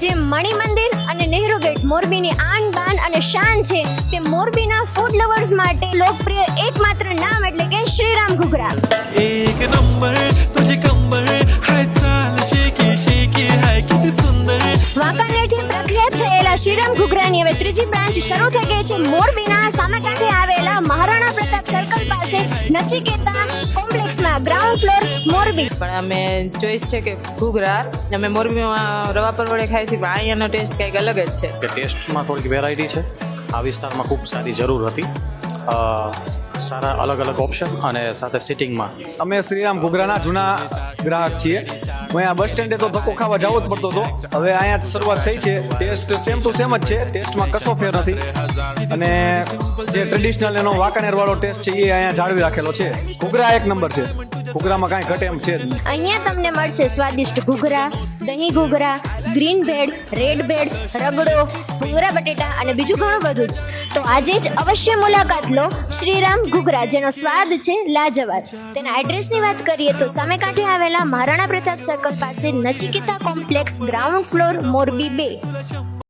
જે મણિ મંદિર અને નહેરુ ગેટ મોરબીની આન બાન અને શાન છે, તે મોરબીના ફૂડ લવર્સ માટે લોકપ્રિય એકમાત્ર નામ એટલે કે શ્રીરામ ઘૂઘરા. एक नंबर तुझे कंबर हाय चाल शेकी शेकी हाय किती सुंदर. વાંકાનેરથી પ્રખ્યાત થયેલા શ્રીરામ ઘૂઘરાની હવે ત્રીજી બ્રાન્ચ શરૂ થઈ ગઈ છે મોરબીના સામે કાંઠે આવેલા મહારાણા પ્રતાપ સર્કલ પાસે નચિકેતા કોમ્પ્લેક્સમાં ગ્રાઉન્ડ ફ્લોર મોરબી. પણ અમે ચોઈસ છે કે ઘૂઘરા અમે મોરબીમાં રવા પર વડે ખાઈ છીએ, પણ અહીંયાનો ટેસ્ટ કંઈક અલગ જ છે. કે ટેસ્ટમાં થોડીક વેરાયટી છે. આ વિસ્તારમાં ખૂબ સારી જરૂર હતી. સારા અલગ અલગ ઓપ્શન અને સાથે સિટિંગમાં અમે શ્રીરામ ઘૂઘરાના જૂના ગ્રાહક છીએ. અહીંયા બસ સ્ટેન્ડે તો ધક્કો ખાવા જવો જ પડતો હતો. હવે અહીંયા જ શરૂઆત થઈ છે. ટેસ્ટ સેમ ટુ સેમ જ છે, ટેસ્ટમાં કશો ફેર નથી. અને જે ટ્રેડિશનલ એનો વાંકાનેર વાળો ટેસ્ટ છે એ અહીંયા જાળવી રાખેલો છે. ઘૂઘરા એક નંબર છે, ઘૂઘરામાં કાંઈ ઘટે એમ છે જ નહીં. અહીંયા તમને મળશે સ્વાદિષ્ટ ઘૂઘરા, દહીં ઘૂઘરા, ગ્રીન ભેળ, રેડ ભેળ, રગડો, ભૂંગળા બટેટા અને બીજું ઘણું બધું જ. તો આજે જ અવશ્ય મુલાકાત લો શ્રીરામ ઘૂઘરા, જેનો સ્વાદ છે લાજવાબ. તેના એડ્રેસની વાત કરીએ તો સામે કાંઠે આવેલા મહારાણા પ્રતાપ સર્કલ પાસે Nachiketa complex ground floor Morbi 2.